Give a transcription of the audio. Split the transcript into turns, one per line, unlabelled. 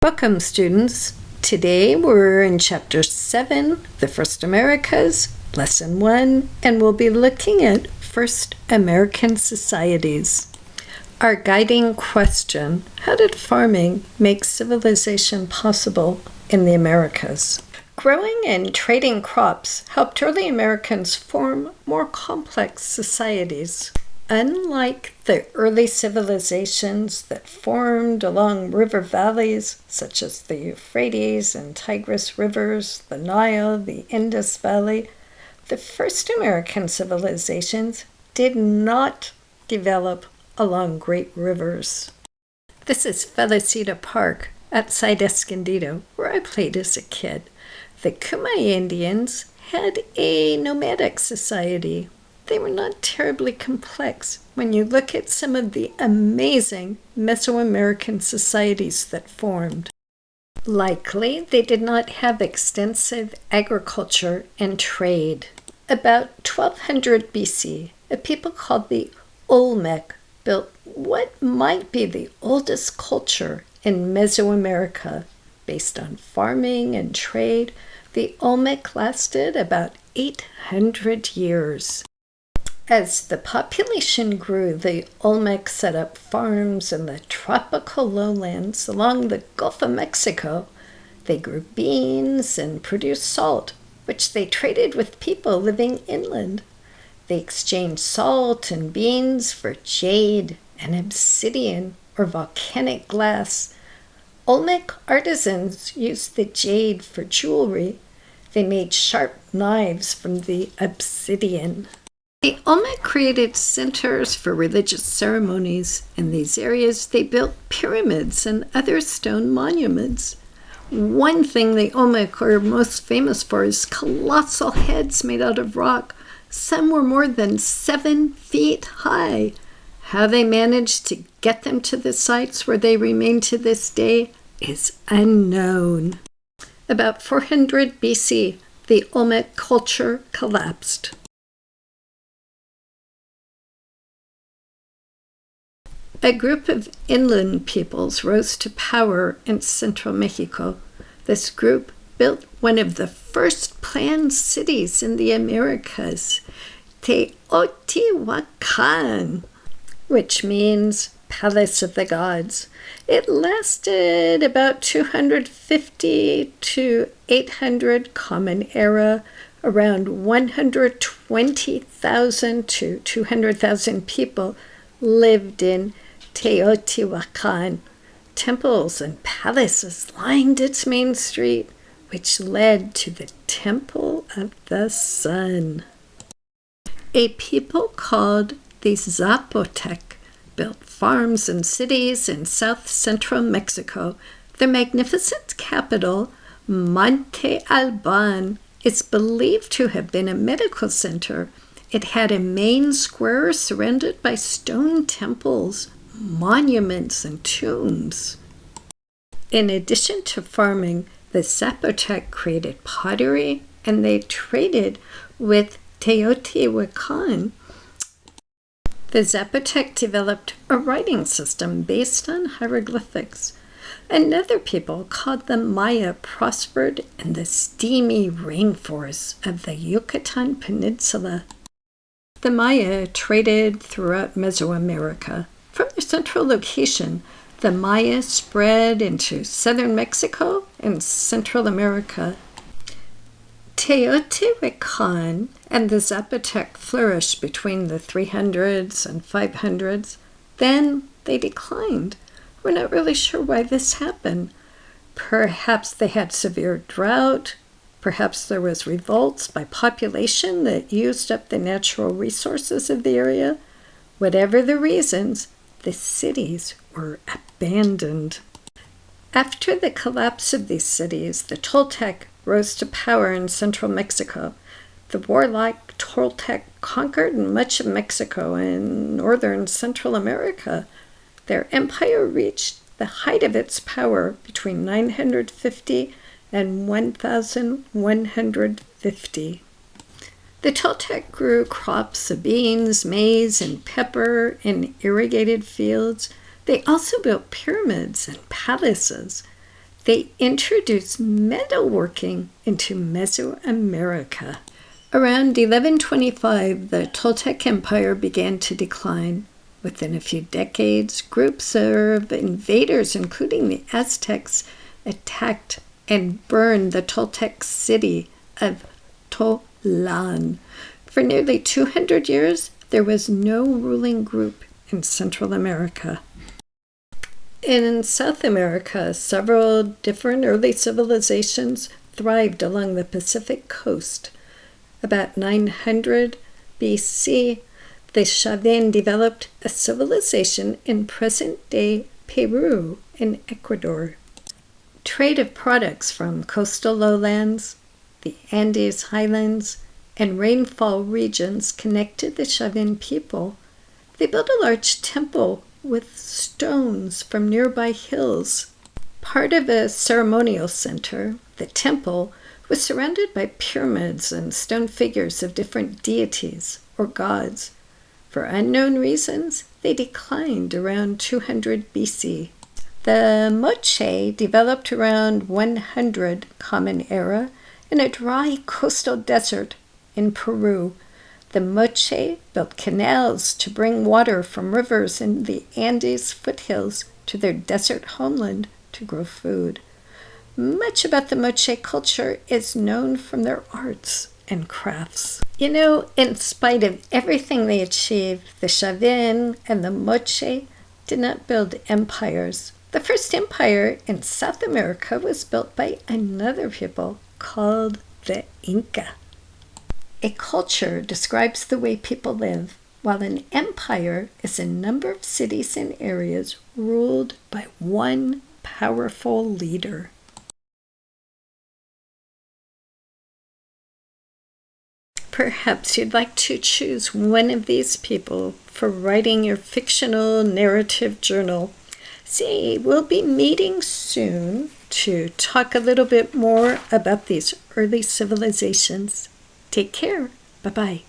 Welcome, students. Today we're in Chapter 7, The First Americas, Lesson 1, and we'll be looking at First American Societies. Our guiding question: how did farming make civilization possible in the Americas? Growing and trading crops helped early Americans form more complex societies. Unlike the early civilizations that formed along river valleys, such as the Euphrates and Tigris rivers, the Nile, the Indus Valley, the first American civilizations did not develop along great rivers. This is Felicita Park outside Escondido, where I played as a kid. The Kumai Indians had a nomadic society. They were not terribly complex when you look at some of the amazing Mesoamerican societies that formed. Likely, they did not have extensive agriculture and trade. About 1200 BC, a people called the Olmec built what might be the oldest culture in Mesoamerica. Based on farming and trade, the Olmec lasted about 800 years. As the population grew, the Olmec set up farms in the tropical lowlands along the Gulf of Mexico. They grew beans and produced salt, which they traded with people living inland. They exchanged salt and beans for jade and obsidian or volcanic glass. Olmec artisans used the jade for jewelry. They made sharp knives from the obsidian. The Olmec created centers for religious ceremonies. In these areas, they built pyramids and other stone monuments. One thing the Olmec are most famous for is colossal heads made out of rock. Some were more than 7 feet high. How they managed to get them to the sites where they remain to this day is unknown. About 400 BC, the Olmec culture collapsed. A group of inland peoples rose to power in central Mexico. This group built one of the first planned cities in the Americas, Teotihuacan, which means Palace of the Gods. It lasted about 250 to 800 Common Era. Around 120,000 to 200,000 people lived in Teotihuacan. Temples and palaces lined its main street, which led to the Temple of the Sun. A people called the Zapotec built farms and cities in south-central Mexico. Their magnificent capital, Monte Alban, is believed to have been a medical center. It had a main square surrounded by stone temples, monuments, and tombs. In addition to farming, the Zapotec created pottery, and they traded with Teotihuacan. The Zapotec developed a writing system based on hieroglyphics. Another people, called the Maya, prospered in the steamy rainforests of the Yucatan Peninsula. The Maya traded throughout Mesoamerica. From their central location, the Maya spread into southern Mexico and Central America. Teotihuacan and the Zapotec flourished between the 300s and 500s. Then they declined. We're not really sure why this happened. Perhaps they had severe drought. Perhaps there was revolts by population that used up the natural resources of the area. Whatever the reasons, the cities were abandoned. After the collapse of these cities, the Toltec rose to power in central Mexico. The warlike Toltec conquered much of Mexico and northern Central America. Their empire reached the height of its power between 950 and 1150. The Toltec grew crops of beans, maize, and pepper in irrigated fields. They also built pyramids and palaces. They introduced metalworking into Mesoamerica. Around 1125, the Toltec Empire began to decline. Within a few decades, groups of invaders, including the Aztecs, attacked and burned the Toltec city of Tollan. For nearly 200 years, there was no ruling group in Central America. In South America, several different early civilizations thrived along the Pacific coast. About 900 BC, the Chavin developed a civilization in present-day Peru and Ecuador. Trade of products from coastal lowlands, the Andes highlands, and rainfall regions connected the Chavin people. They built a large temple with stones from nearby hills. Part of a ceremonial center, the temple was surrounded by pyramids and stone figures of different deities or gods. For unknown reasons, they declined around 200 BC. The Moche developed around 100 Common Era in a dry coastal desert in Peru. The Moche built canals to bring water from rivers in the Andes foothills to their desert homeland to grow food. Much about the Moche culture is known from their arts and crafts. In spite of everything they achieved, the Chavin and the Moche did not build empires. The first empire in South America was built by another people called the Inca. A culture describes the way people live, while an empire is a number of cities and areas ruled by one powerful leader. Perhaps you'd like to choose one of these people for writing your fictional narrative journal. See, we'll be meeting soon to talk a little bit more about these early civilizations. Take care. Bye-bye.